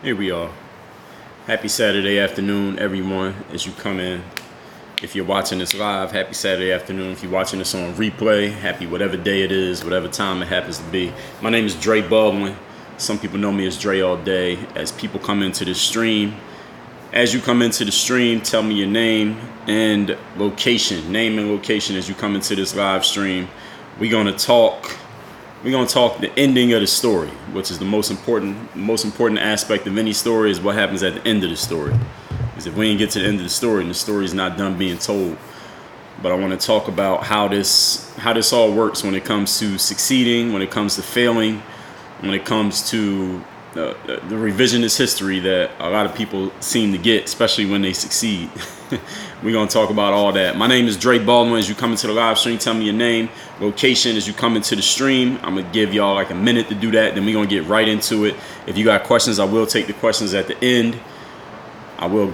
Here we are. Happy Saturday afternoon, everyone, as you come in. If you're watching this live, happy Saturday afternoon. If you're watching this on replay, happy whatever day it is, whatever time it happens to be. My name is Dre Baldwin. Some people know me as Dre all day. As people come into the stream, as you come into the stream, tell me your name and location. Name and location as you come into this live stream. We're gonna talk the ending of the story, which is the most important aspect of any story is what happens at the end of the story. Because if we didn't get to the end of the story, and the story is not done being told. But I want to talk about how this all works when it comes to succeeding, when it comes to failing, when it comes to the revisionist history that a lot of people seem to get, especially when they succeed. We're going to talk about all that. My name is Dre Baldwin. As you come into the live stream, tell me your name, location as you come into the stream. I'm going to give y'all like a minute to do that. Then we're going to get right into it. If you got questions, I will take the questions at the end. I will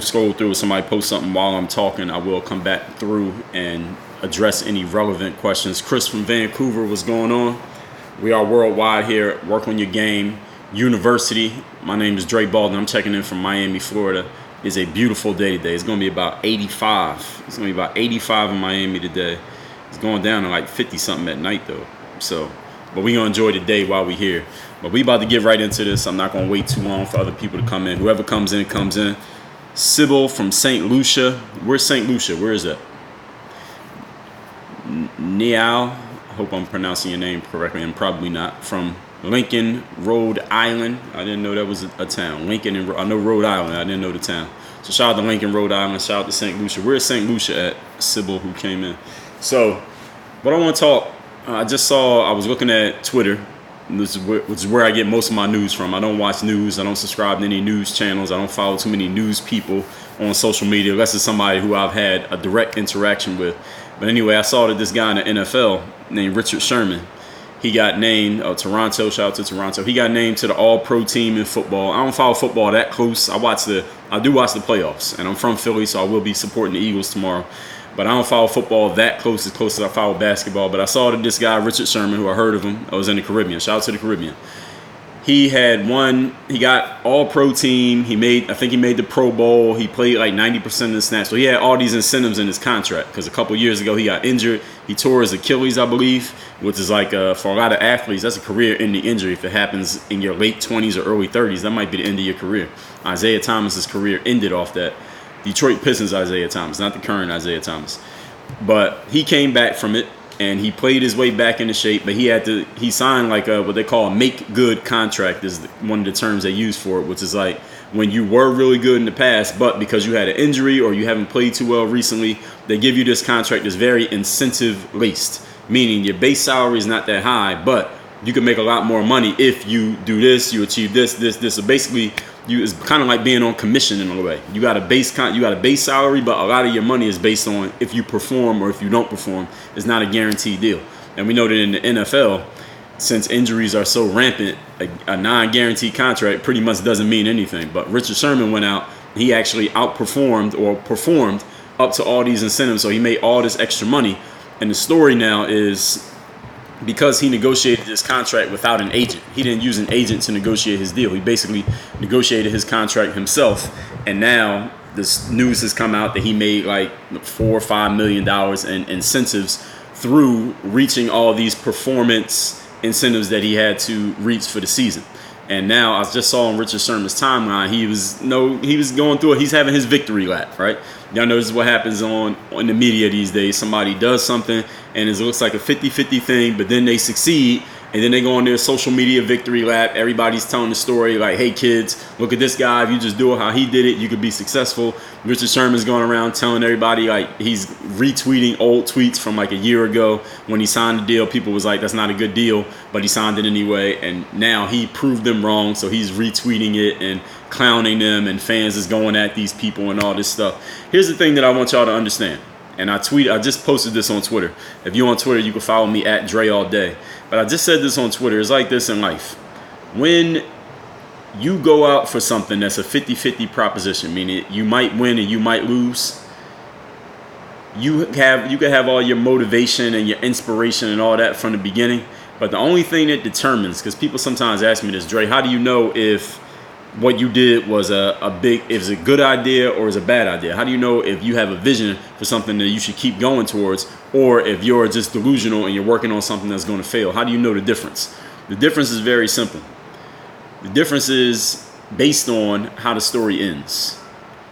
scroll through. If somebody posts something while I'm talking, I will come back through and address any relevant questions. Chris from Vancouver, what's going on? We are worldwide here at Work on Your Game University. My name is Dre Baldwin. I'm checking in from Miami, Florida. It's a beautiful day today. It's going to be about 85. It's going to be about 85 in Miami today. It's going down to like 50 something at night though. But we're going to enjoy the day while we're here. But we about to get right into this. I'm not going to wait too long for other people to come in. Whoever comes in, comes in. Sybil from St. Lucia. Where's St. Lucia? Where is that? Niall. I hope I'm pronouncing your name correctly. I'm probably not. From Lincoln, Rhode Island. I didn't know that was a town. Lincoln, and I know Rhode Island. I didn't know the town. So shout out to Lincoln, Rhode Island. Shout out to St. Lucia. Where's St. Lucia at? Sybil, who came in. So, what I want to talk. I was looking at Twitter, which is where I get most of my news from. I don't watch news. I don't subscribe to any news channels. I don't follow too many news people on social media, unless it's somebody who I've had a direct interaction with. But anyway, I saw that this guy in the NFL named Richard Sherman, he got named Toronto. Shout out to Toronto. He got named to the All-Pro team in football. I don't follow football that close. I do watch the playoffs, and I'm from Philly, so I will be supporting the Eagles tomorrow. But I don't follow football that close as I follow basketball. But I saw that this guy, Richard Sherman, who I heard of him, I was in the Caribbean. Shout out to the Caribbean. He got all-pro team. I think he made the Pro Bowl. He played like 90% of the snaps. So he had all these incentives in his contract because a couple years ago he got injured. He tore his Achilles, I believe, which is like for a lot of athletes, that's a career-ending injury. If it happens in your late 20s or early 30s, that might be the end of your career. Isaiah Thomas's career ended off that. Detroit Pistons Isaiah Thomas, not the current Isaiah Thomas. But he came back from it, and he played his way back into shape. But he signed like what they call a make-good contract is one of the terms they use for it, which is like when you were really good in the past, but because you had an injury or you haven't played too well recently, they give you this contract that's very incentive-laced, meaning your base salary is not that high, but you can make a lot more money if you do this, you achieve this. So basically, it's kind of like being on commission in a way. You got a base salary, but a lot of your money is based on if you perform or if you don't perform. It's not a guaranteed deal. And we know that in the NFL, since injuries are so rampant, a non-guaranteed contract pretty much doesn't mean anything. But Richard Sherman went out, he actually outperformed or performed up to all these incentives, so he made all this extra money. And the story now is, because he negotiated this contract without an agent. He didn't use an agent to negotiate his deal. He basically negotiated his contract himself. And now this news has come out that he made like $4 or $5 million in incentives through reaching all these performance incentives that he had to reach for the season. And now I just saw on Richard Sherman's timeline, he was going through it. He's having his victory lap, right? Y'all know this is what happens on the media these days. Somebody does something and it looks like a 50-50 thing, but then they succeed and then they go on their social media victory lap. Everybody's telling the story like, hey kids, look at this guy. If you just do it how he did it, you could be successful. Richard Sherman's going around telling everybody, like, he's retweeting old tweets from like a year ago when he signed the deal. People was like, that's not a good deal, but he signed it anyway. And now he proved them wrong. So he's retweeting it and clowning them, and fans is going at these people and all this stuff. Here's the thing that I want y'all to understand. And I just posted this on Twitter. If you're on Twitter, you can follow me at Dre all day. But I just said this on Twitter. It's like this in life. When you go out for something that's a 50-50 proposition, meaning you might win and you might lose, you can have all your motivation and your inspiration and all that from the beginning. But the only thing that determines, because people sometimes ask me this, Dre, how do you know if what you did was is a good idea or is a bad idea? How do you know if you have a vision for something that you should keep going towards, or if you're just delusional and you're working on something that's going to fail? How do you know the difference? The difference is very simple. The difference is based on how the story ends.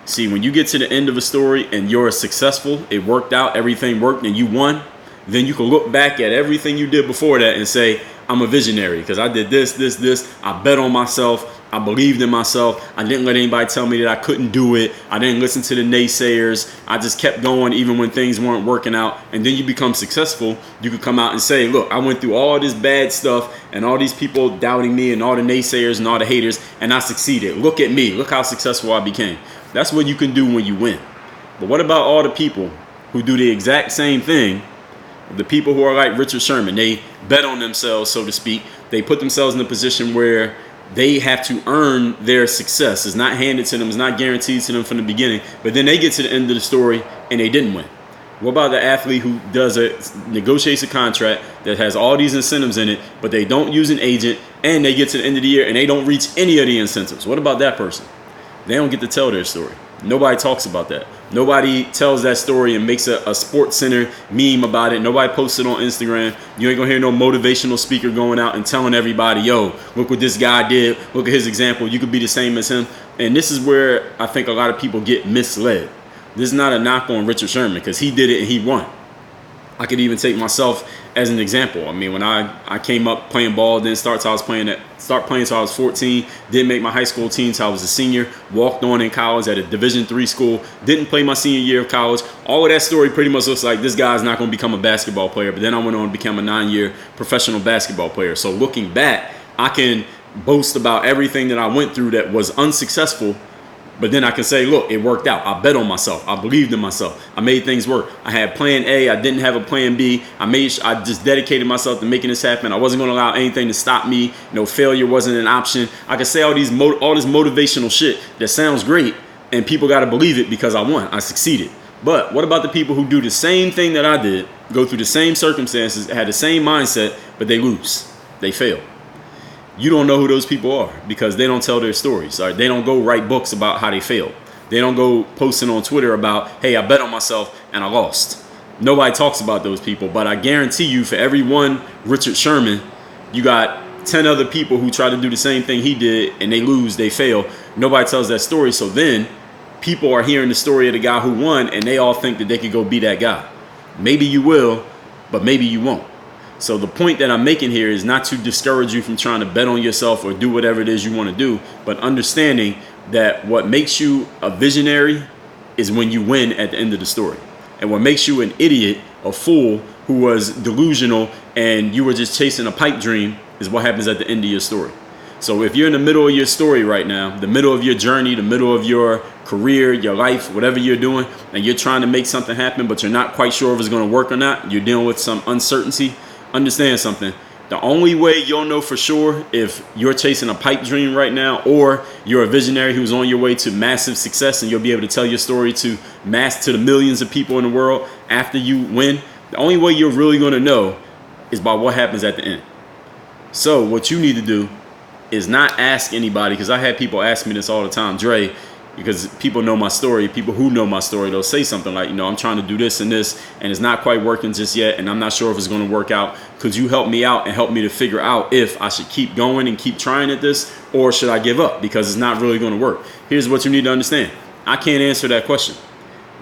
See, when you get to the end of a story and you're successful, it worked out, everything worked, and you won, then you can look back at everything you did before that and say, I'm a visionary because I did this. I bet on myself. I believed in myself. I didn't let anybody tell me that I couldn't do it. I didn't listen to the naysayers. I just kept going even when things weren't working out. And then you become successful. You can come out and say, look, I went through all this bad stuff and all these people doubting me and all the naysayers and all the haters, and I succeeded. Look at me. Look how successful I became. That's what you can do when you win. But what about all the people who do the exact same thing? The people who are like Richard Sherman, they bet on themselves, so to speak. They put themselves in a position where they have to earn their success. It's not handed to them. It's not guaranteed to them from the beginning. But then they get to the end of the story and they didn't win. What about the athlete who negotiates a contract that has all these incentives in it, but they don't use an agent, and they get to the end of the year and they don't reach any of the incentives? What about that person? They don't get to tell their story. Nobody talks about that. Nobody tells that story and makes a Sports Center meme about it. Nobody posts it on Instagram. You ain't gonna hear no motivational speaker going out and telling everybody, yo, look what this guy did. Look at his example. You could be the same as him. And this is where I think a lot of people get misled. This is not a knock on Richard Sherman because he did it and he won. I could even take myself as an example. I mean, when I came up playing ball, didn't start till I was playing till I was 14, didn't make my high school team till I was a senior, walked on in college at a Division III school, didn't play my senior year of college. All of that story pretty much looks like this guy's not going to become a basketball player, but then I went on to become a 9-year professional basketball player. So looking back, I can boast about everything that I went through that was unsuccessful. But then I can say, look, it worked out. I bet on myself. I believed in myself. I made things work. I had plan A. I didn't have a plan B. I just dedicated myself to making this happen. I wasn't going to allow anything to stop me. No, failure wasn't an option. I could say all this motivational shit that sounds great, and people got to believe it because I won. I succeeded. But what about the people who do the same thing that I did, go through the same circumstances, had the same mindset, but they lose? They fail. You don't know who those people are because they don't tell their stories. Right? They don't go write books about how they failed. They don't go posting on Twitter about, hey, I bet on myself and I lost. Nobody talks about those people, but I guarantee you for every one Richard Sherman, you got 10 other people who try to do the same thing he did and they lose, they fail. Nobody tells that story. So then people are hearing the story of the guy who won and they all think that they could go be that guy. Maybe you will, but maybe you won't. So the point that I'm making here is not to discourage you from trying to bet on yourself or do whatever it is you want to do, but understanding that what makes you a visionary is when you win at the end of the story. And what makes you an idiot, a fool who was delusional and you were just chasing a pipe dream is what happens at the end of your story. So if you're in the middle of your story right now, the middle of your journey, the middle of your career, your life, whatever you're doing, and you're trying to make something happen, but you're not quite sure if it's going to work or not, you're dealing with some uncertainty, understand something. The only way you'll know for sure if you're chasing a pipe dream right now or you're a visionary who's on your way to massive success and you'll be able to tell your story to the millions of people in the world after you win, the only way you're really going to know is by what happens at the end. So what you need to do is not ask anybody, because I had people ask me this all the time, Dre, because people know my story, people who know my story, they'll say something like, I'm trying to do this and this, and it's not quite working just yet, and I'm not sure if it's going to work out. Could you help me out and help me to figure out if I should keep going and keep trying at this, or should I give up because it's not really going to work? Here's what you need to understand. I can't answer that question.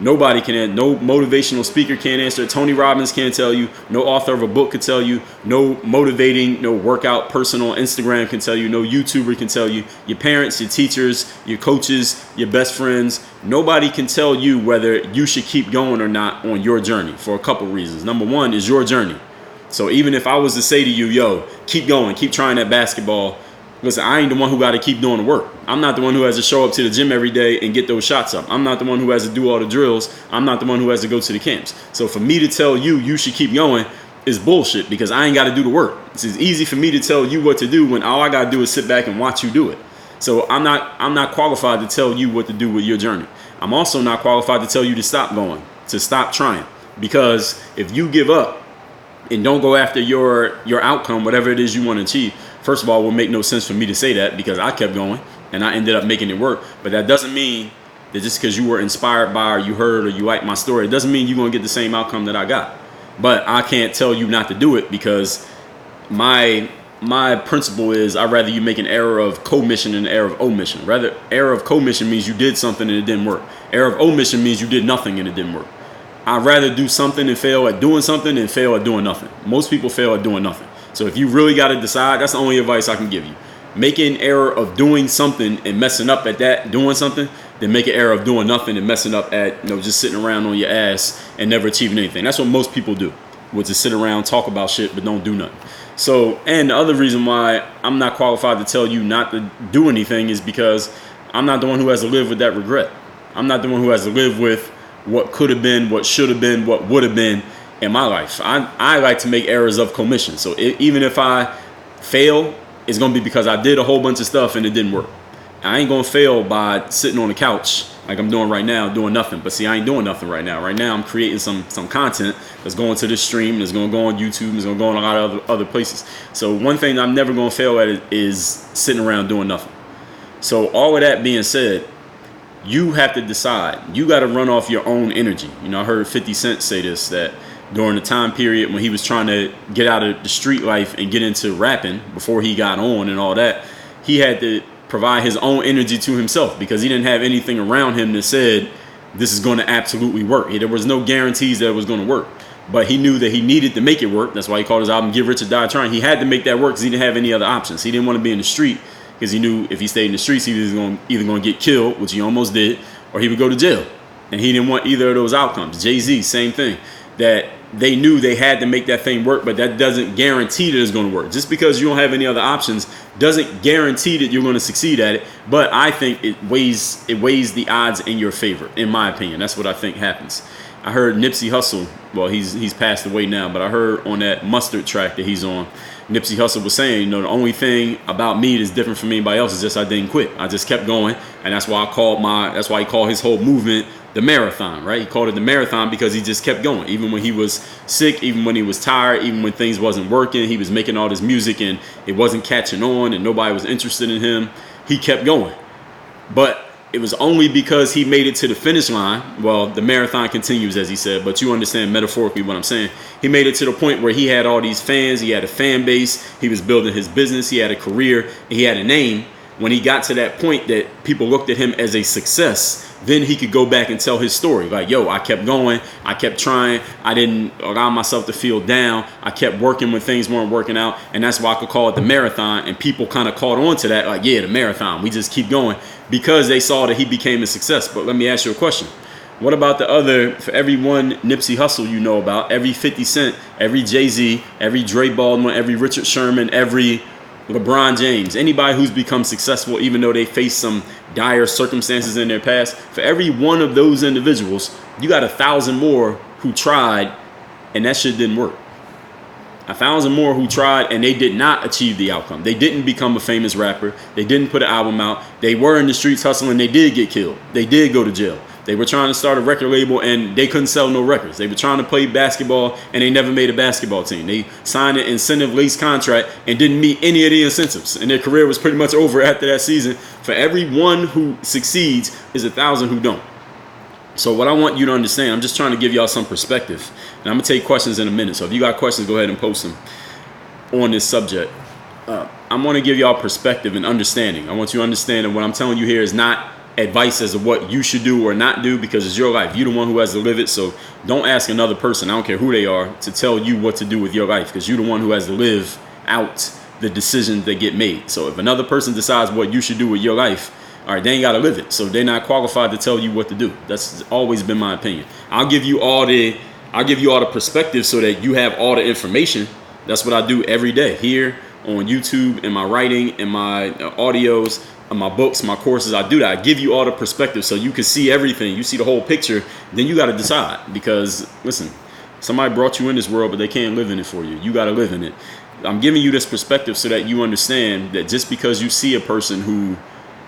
Nobody can. No motivational speaker can answer it. Tony Robbins can't tell you. No author of a book could tell you. No motivating, no workout person on Instagram can tell you. No YouTuber can tell you. Your parents, your teachers, your coaches, your best friends. Nobody can tell you whether you should keep going or not on your journey for a couple reasons. Number one is your journey. So even if I was to say to you, yo, keep going, keep trying that basketball. Listen, I ain't the one who got to keep doing the work. I'm not the one who has to show up to the gym every day and get those shots up. I'm not the one who has to do all the drills. I'm not the one who has to go to the camps. So for me to tell you, you should keep going is bullshit because I ain't got to do the work. It's easy for me to tell you what to do when all I got to do is sit back and watch you do it. So I'm not qualified to tell you what to do with your journey. I'm also not qualified to tell you to stop going, to stop trying. Because if you give up and don't go after your outcome, whatever it is you want to achieve, first of all, it will make no sense for me to say that because I kept going. and I ended up making it work. But that doesn't mean that just because you were inspired by, or you heard, or you liked my story, it doesn't mean you're gonna get the same outcome that I got. But I can't tell you not to do it, because my principle is, I'd rather you make an error of commission than an error of omission. Rather, error of commission means you did something and it didn't work. Error of omission means you did nothing and it didn't work. I'd rather do something and fail at doing something than fail at doing nothing. Most people fail at doing nothing. So if you really got to decide, that's the only advice I can give you. Make an error of doing something and messing up at that, doing something, then make an error of doing nothing and messing up at, just sitting around on your ass and never achieving anything. That's what most people do, which is sit around, talk about shit, but don't do nothing. So, and the other reason why I'm not qualified to tell you not to do anything is because I'm not the one who has to live with that regret. I'm not the one who has to live with what could have been, what should have been, what would have been in my life. I like to make errors of commission. So even if I fail, it's going to be because I did a whole bunch of stuff and it didn't work. I ain't going to fail by sitting on the couch like I'm doing right now, doing nothing. But see, I ain't doing nothing right now. Right now, I'm creating some content that's going to this stream, that's going to go on YouTube, that's going to go on a lot of other places. So one thing I'm never going to fail at is sitting around doing nothing. So all of that being said, you have to decide. You got to run off your own energy. I heard 50 Cent say this, that during the time period when he was trying to get out of the street life and get into rapping before he got on and all that, he had to provide his own energy to himself, because he didn't have anything around him that said this is going to absolutely work. There was no guarantees that it was going to work, but he knew that he needed to make it work. That's why he called his album Get Rich or Die Trying. He had to make that work because he didn't have any other options. He didn't want to be in the street, because he knew if he stayed in the streets, he was either going to get killed, which he almost did, or he would go to jail. And he didn't want either of those outcomes. Jay-Z, same thing. That they knew they had to make that thing work, but that doesn't guarantee that it's going to work. Just because you don't have any other options doesn't guarantee that you're going to succeed at it. But I think it weighs the odds in your favor, in my opinion. That's what I think happens. I heard Nipsey Hussle, well, he's passed away now, but I heard on that Mustard track that he's on, Nipsey Hussle was saying, the only thing about me that's different from anybody else is just I didn't quit. I just kept going, and that's why that's why he called his whole movement the marathon, right? He called it the marathon because he just kept going. Even when he was sick, even when he was tired, even when things wasn't working, he was making all this music and it wasn't catching on and nobody was interested in him. He kept going. But it was only because he made it to the finish line. Well, the marathon continues, as he said, but you understand metaphorically what I'm saying. He made it to the point where he had all these fans, he had a fan base, he was building his business, he had a career, and he had a name. When he got to that point that people looked at him as a success, then he could go back and tell his story. Like, yo, I kept going, I kept trying, I didn't allow myself to feel down, I kept working when things weren't working out, and that's why I could call it the marathon. And people kind of caught on to that, like, yeah, the marathon, we just keep going, because they saw that he became a success. But let me ask you a question. What about the other, for every one Nipsey Hussle you know about, every 50 Cent, every Jay-Z, every Dre Baldwin, every Richard Sherman, every LeBron James, anybody who's become successful even though they face some dire circumstances in their past, for every one of those individuals, you got 1,000 more who tried and that shit didn't work. 1,000 more who tried and they did not achieve the outcome. They didn't become a famous rapper. They didn't put an album out. They were in the streets hustling. They did get killed. They did go to jail. They were trying to start a record label and they couldn't sell no records. They were trying to play basketball and they never made a basketball team. They signed an incentive lease contract and didn't meet any of the incentives. And their career was pretty much over after that season. For every one who succeeds is 1,000 who don't. So what I want you to understand, I'm just trying to give y'all some perspective. And I'm going to take questions in a minute. So if you got questions, go ahead and post them on this subject. I'm going to give y'all perspective and understanding. I want you to understand that what I'm telling you here is not advice as to what you should do or not do, because it's your life. You're the one who has to live it. So don't ask another person, I don't care who they are, to tell you what to do with your life, because you're the one who has to live out the decisions that get made. So if another person decides what you should do with your life, all right, they ain't got to live it. So they're not qualified to tell you what to do. That's always been my opinion. I'll give you all the perspective so that you have all the information. That's what I do every day here on YouTube, in my writing, in my audios, in my books, my courses. I do that. I give you all the perspective so you can see everything. You see the whole picture. Then you got to decide, because listen, somebody brought you in this world, but they can't live in it for you. You got to live in it. I'm giving you this perspective so that you understand that just because you see a person who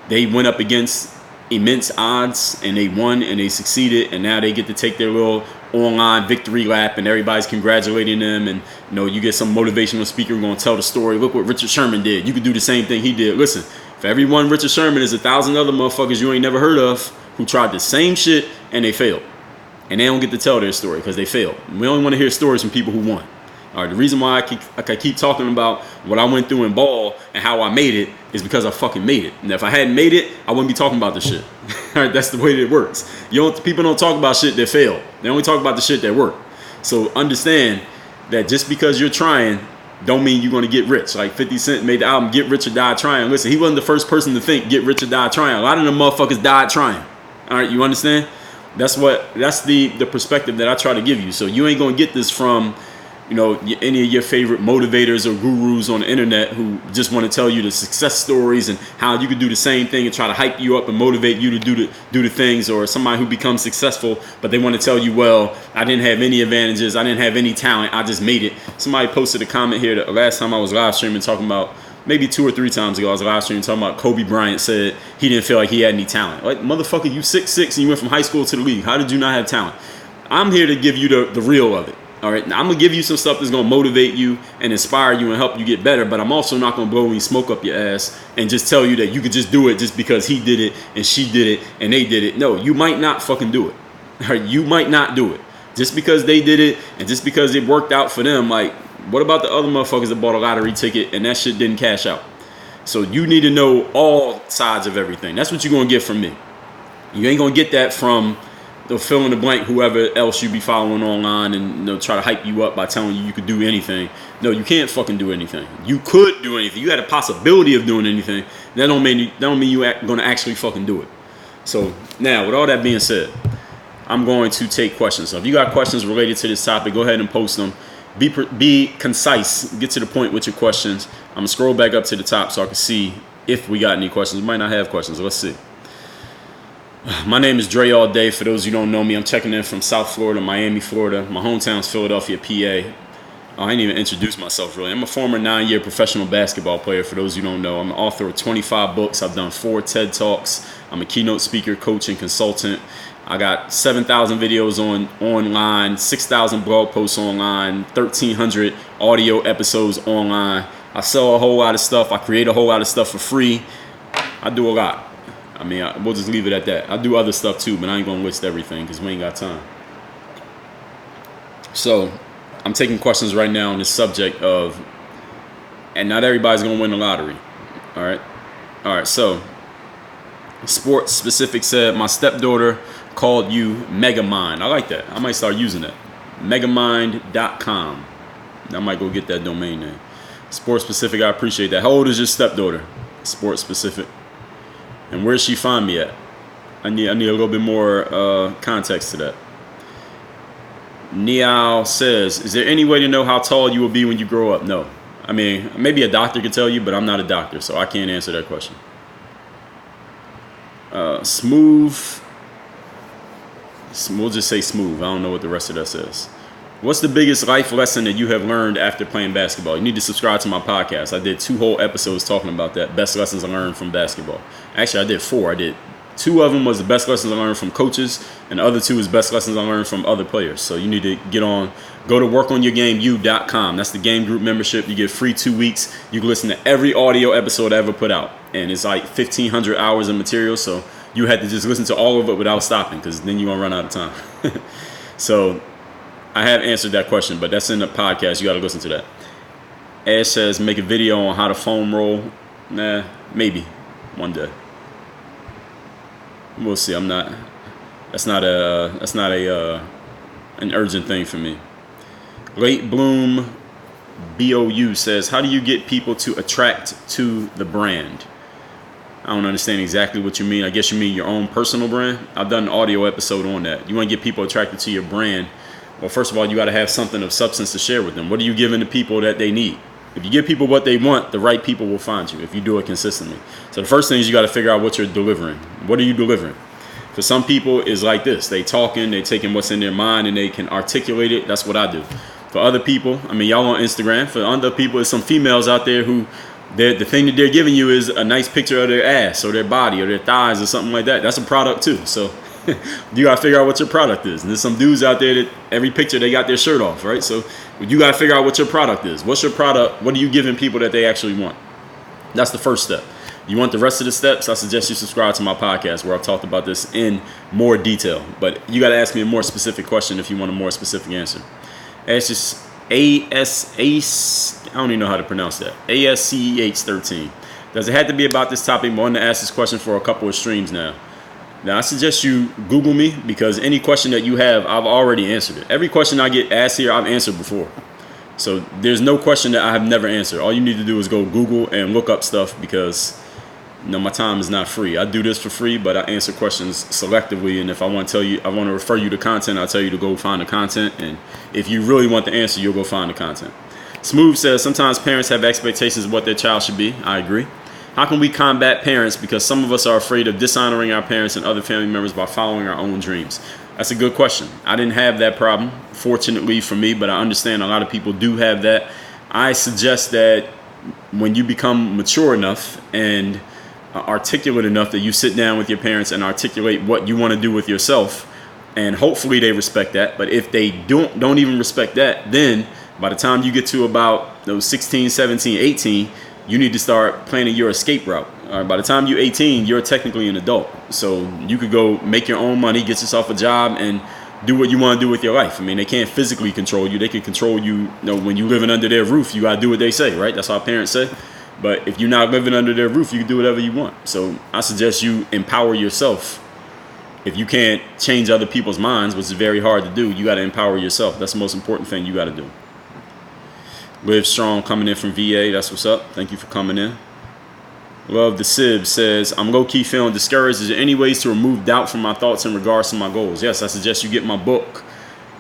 they went up against immense odds and they won and they succeeded, and now they get to take their little online victory lap and everybody's congratulating them, and you get some motivational speaker going to tell the story. Look what Richard Sherman did. You could do the same thing he did. Listen, For every one Richard Sherman, there's 1,000 other motherfuckers you ain't never heard of who tried the same shit and they failed. And they don't get to tell their story because they failed. We only want to hear stories from people who won. All right, the reason why I keep talking about what I went through in ball and how I made it is because I fucking made it. And if I hadn't made it, I wouldn't be talking about this shit. All right, that's the way that it works. People don't talk about shit that fail. They only talk about the shit that work. So understand that just because you're trying don't mean you're going to get rich. Like 50 Cent made the album Get Rich or Die Trying. Listen, he wasn't the first person to think Get Rich or Die Trying. A lot of them motherfuckers died trying. All right, you understand? That's the perspective that I try to give you. So you ain't going to get this from, any of your favorite motivators or gurus on the internet who just want to tell you the success stories and how you can do the same thing and try to hype you up and motivate you to do the things, or somebody who becomes successful, but they want to tell you, well, I didn't have any advantages. I didn't have any talent. I just made it. Somebody posted a comment here that last time I was live streaming talking about, maybe 2 or 3 times ago, I was live streaming talking about Kobe Bryant said he didn't feel like he had any talent. Like, motherfucker, you 6'6" and you went from high school to the league. How did you not have talent? I'm here to give you the real of it. All right, now I'm going to give you some stuff that's going to motivate you and inspire you and help you get better, but I'm also not going to blow any smoke up your ass and just tell you that you could just do it just because he did it and she did it and they did it. No, you might not fucking do it. All right, you might not do it. Just because they did it and just because it worked out for them, like, what about the other motherfuckers that bought a lottery ticket and that shit didn't cash out? So you need to know all sides of everything. That's what you're going to get from me. You ain't going to get that from the fill in the blank, whoever else you be following online and try to hype you up by telling you could do anything. No, you can't fucking do anything. You could do anything. You had a possibility of doing anything. That don't mean you're going to actually fucking do it. So now, with all that being said, I'm going to take questions. So if you got questions related to this topic, go ahead and post them. Be concise. Get to the point with your questions. I'm going to scroll back up to the top so I can see if we got any questions. We might not have questions. Let's see. My name is Dre all day. For those who don't know me, I'm checking in from South Florida, Miami, Florida. My hometown's Philadelphia, PA. I didn't even introduce myself, really. I'm a former 9-year professional basketball player, for those who don't know. I'm the author of 25 books. I've done 4 TED Talks. I'm a keynote speaker, coach, and consultant. I got 7,000 videos online, 6,000 blog posts online, 1,300 audio episodes online. I sell a whole lot of stuff. I create a whole lot of stuff for free. I do a lot. I mean, we'll just leave it at that. I do other stuff too, but I ain't going to list everything because we ain't got time. So I'm taking questions right now on the subject of, and not everybody's going to win the lottery. All right. So Sports Specific said, my stepdaughter called you Megamind. I like that. I might start using that. Megamind.com. I might go get that domain name. Sports Specific, I appreciate that. How old is your stepdaughter? Sports Specific. And where's she find me at? I need a little bit more context to that. Niall says, is there any way to know how tall you will be when you grow up? No. I mean, maybe a doctor could tell you, but I'm not a doctor, so I can't answer that question. Smooth. We'll just say smooth. I don't know what the rest of that says. What's the biggest life lesson that you have learned after playing basketball? You need to subscribe to my podcast. I did 2 whole episodes talking about that. Best lessons I learned from basketball. Actually, I did 4. I did 2 of them was the best lessons I learned from coaches, and the other 2 is best lessons I learned from other players. So you need to go to workonyourgameu.com. That's the game group membership. You get free 2 weeks. You can listen to every audio episode I ever put out. And it's like 1,500 hours of material. So you had to just listen to all of it without stopping, because then you're going to run out of time. So I have answered that question, but that's in the podcast. You got to listen to that. Ash says, make a video on how to foam roll. Nah, maybe one day. We'll see. That's not an urgent thing for me. Late Bloom BOU says, how do you get people to attract to the brand? I don't understand exactly what you mean. I guess you mean your own personal brand. I've done an audio episode on that. You want to get people attracted to your brand. Well, first of all, you got to have something of substance to share with them. What are you giving the people that they need? If you give people what they want, the right people will find you if you do it consistently. So the first thing is you got to figure out what you're delivering. What are you delivering? For some people, it's like this. They talking, they taking what's in their mind, and they can articulate it. That's what I do. For other people, I mean, y'all on Instagram. For other people, there's some females out there who, the thing that they're giving you is a nice picture of their ass or their body or their thighs or something like that. That's a product too. So you got to figure out what your product is. And there's some dudes out there that every picture they got their shirt off, right? So you got to figure out what your product is. What's your product? What are you giving people that they actually want? That's the first step. You want the rest of the steps? I suggest you subscribe to my podcast where I've talked about this in more detail. But you got to ask me a more specific question if you want a more specific answer. It's just I don't even know how to pronounce that. ASCEH13. Does it have to be about this topic? I wanted to ask this question for a couple of streams now. Now, I suggest you Google me, because any question that you have, I've already answered it. Every question I get asked here, I've answered before. So there's no question that I have never answered. All you need to do is go Google and look up stuff, because my time is not free. I do this for free, but I answer questions selectively. And if I want to refer you to content, I'll tell you to go find the content. And if you really want the answer, you'll go find the content. Smooth says, sometimes parents have expectations of what their child should be. I agree. How can we combat parents? Because some of us are afraid of dishonoring our parents and other family members by following our own dreams. That's a good question. I didn't have that problem, fortunately for me, but I understand a lot of people do have that. I suggest that when you become mature enough and articulate enough, that you sit down with your parents and articulate what you want to do with yourself, and hopefully they respect that. But if they don't even respect that, then by the time you get to about those 16, 17, 18, you need to start planning your escape route. All right, by the time you're 18, you're technically an adult. So you could go make your own money, get yourself a job, and do what you want to do with your life. I mean, they can't physically control you. They can control you, when you're living under their roof. You got to do what they say, right? That's how parents say. But if you're not living under their roof, you can do whatever you want. So I suggest you empower yourself. If you can't change other people's minds, which is very hard to do, you got to empower yourself. That's the most important thing you got to do. Live Strong coming in from VA. That's what's up. Thank you for coming in. Love the Sib says, I'm low-key feeling discouraged. Is there any ways to remove doubt from my thoughts in regards to my goals? Yes, I suggest you get my book,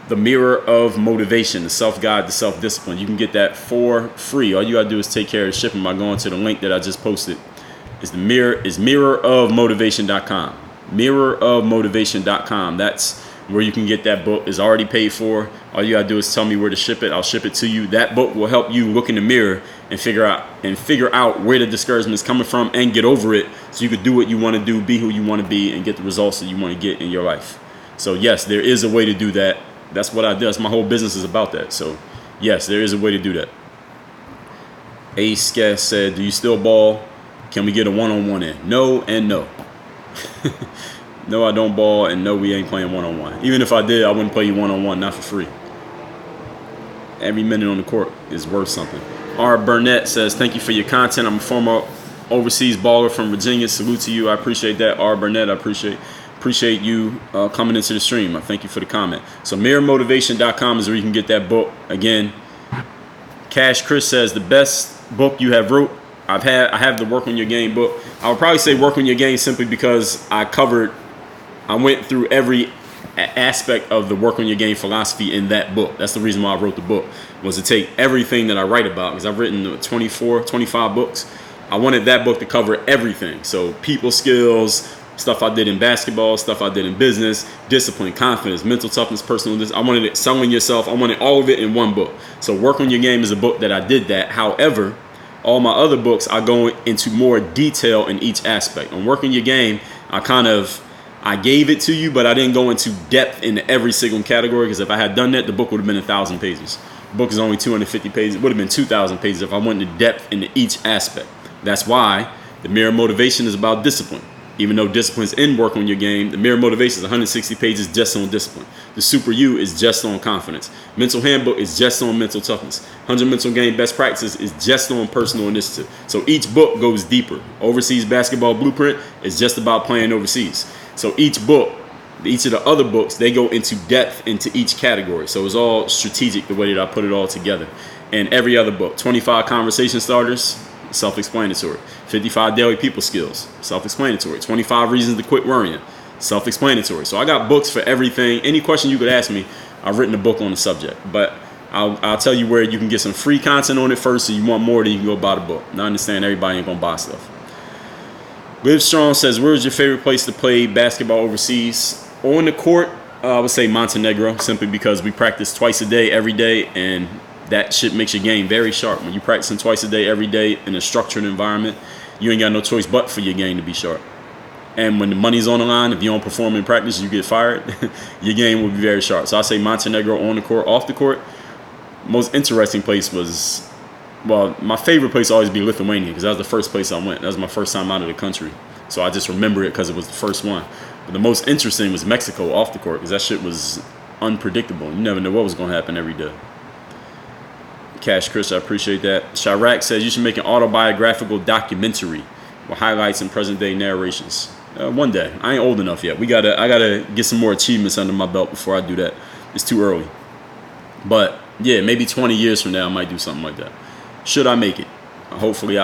The Mirror of Motivation, the self-guide to self-discipline. You can get that for free. All you got to do is take care of the shipping by going to the link that I just posted. It's mirrorofmotivation.com. Mirrorofmotivation.com. That's where you can get that book. Is already paid for. All you gotta do is tell me where to ship it. I'll ship it to you. That book will help you look in the mirror and figure out where the discouragement is coming from and get over it, so you could do what you want to do, be who you want to be, and get the results that you want to get in your life. So yes, there is a way to do that. That's what I do. That's my whole business is about that. So yes, there is a way to do that. Ace Guest said, do you still ball? Can we get a one-on-one in? No and no. No, I don't ball, and no, we ain't playing one-on-one. Even if I did, I wouldn't play you one-on-one, not for free. Every minute on the court is worth something. R. Burnett says, thank you for your content. I'm a former overseas baller from Virginia. Salute to you. I appreciate that. R. Burnett, I appreciate you coming into the stream. I thank you for the comment. So mirrormotivation.com is where you can get that book. Again, Cash Chris says, the best book you have wrote. I have the Work on Your Game book. I would probably say Work on Your Game simply because I went through every aspect of the Work on Your Game philosophy in that book. That's the reason why I wrote the book, was to take everything that I write about, because I've written 25 books. I wanted that book to cover everything. So people skills, stuff I did in basketball, stuff I did in business, discipline, confidence, mental toughness, personal. I wanted it, selling yourself. I wanted all of it in one book. So Work on Your Game is a book that I did that. However, all my other books, I go into more detail in each aspect. On Work on Your Game, I gave it to you, but I didn't go into depth into every single category, because if I had done that, the book would have been 1,000 pages. The book is only 250 pages. It would have been 2,000 pages if I went into depth into each aspect. That's why the Mirror Motivation is about discipline. Even though discipline's in Work on Your Game, the Mirror Motivation is 160 pages just on discipline. The Super You is just on confidence. Mental Handbook is just on mental toughness. 100 Mental Game Best Practices is just on personal initiative. So each book goes deeper. Overseas Basketball Blueprint is just about playing overseas. So each book, each of the other books, they go into depth into each category. So it's all strategic the way that I put it all together. And every other book, 25 Conversation Starters, self-explanatory. 55 Daily People Skills, self-explanatory. 25 Reasons to Quit Worrying, self-explanatory. So I got books for everything. Any question you could ask me, I've written a book on the subject. But I'll tell you where you can get some free content on it first. So you want more, then you can go buy the book. Now I understand everybody ain't gonna buy stuff. Live Strong says, where is your favorite place to play basketball overseas? On the court, I would say Montenegro, simply because we practice twice a day, every day, and that shit makes your game very sharp. When you're practicing twice a day, every day in a structured environment, you ain't got no choice but for your game to be sharp. And when the money's on the line, if you don't perform in practice, you get fired, your game will be very sharp. So I say Montenegro on the court. Off the court, most interesting place was Well, my favorite place will always be Lithuania because that was the first place I went. That was my first time out of the country. So I just remember it because it was the first one. But the most interesting was Mexico off the court because that shit was unpredictable. You never know what was going to happen every day. Cash Chris, I appreciate that. Chirac says you should make an autobiographical documentary with highlights and present day narrations. One day. I ain't old enough yet. I gotta get some more achievements under my belt before I do that. It's too early. But yeah, maybe 20 years from now I might do something like that. Should I make it? Hopefully,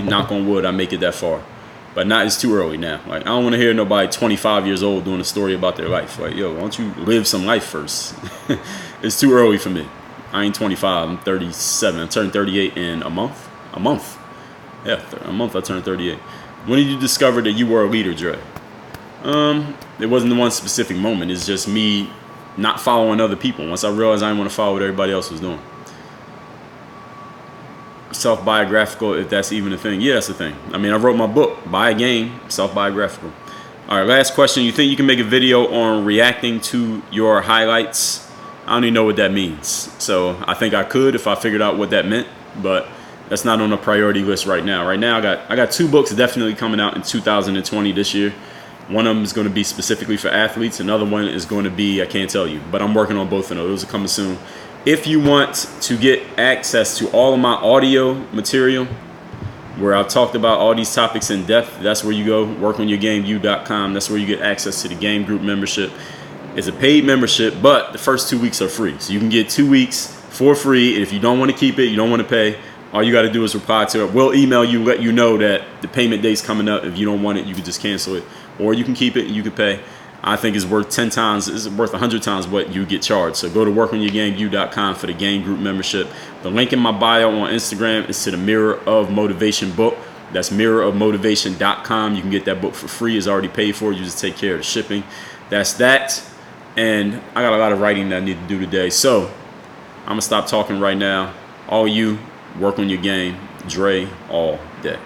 knock on wood, I make it that far. But not, it's too early now. Like, I don't want to hear nobody 25 years old doing a story about their life. Like, yo, why don't you live some life first? It's too early for me. I ain't 25. I'm 37. I turned 38 in a month. Yeah, a month I turned 38. When did you discover that you were a leader, Dre? It wasn't the one specific moment. It's just me not following other people. Once I realized I didn't want to follow what everybody else was doing. Self-biographical, if that's even a thing. Yeah, that's a thing. I mean, I wrote my book, Buy a Game, self-biographical. All right, last question. You think you can make a video on reacting to your highlights? I don't even know what that means. So I think I could if I figured out what that meant, but that's not on the priority list right now. Right now, I got 2 books definitely coming out in 2020 this year. One of them is going to be specifically for athletes. Another one is going to be, I can't tell you, but I'm working on both of those. Those are coming soon. If you want to get access to all of my audio material, where I've talked about all these topics in depth, that's where you go, workonyourgameu.com. That's where you get access to the game group membership. It's a paid membership, but the first 2 weeks are free. So you can get 2 weeks for free. If you don't want to keep it, you don't want to pay, all you got to do is reply to it. We'll email you, let you know that the payment date's coming up. If you don't want it, you can just cancel it. Or you can keep it and you can pay. I think it's worth 10 times, it's worth 100 times what you get charged. So go to workonyourgameu.com for the game group membership. The link in my bio on Instagram is to the Mirror of Motivation book. That's mirrorofmotivation.com. You can get that book for free. It's already paid for. You just take care of the shipping. That's that. And I got a lot of writing that I need to do today. So I'm going to stop talking right now. All you, work on your game. Dre all day.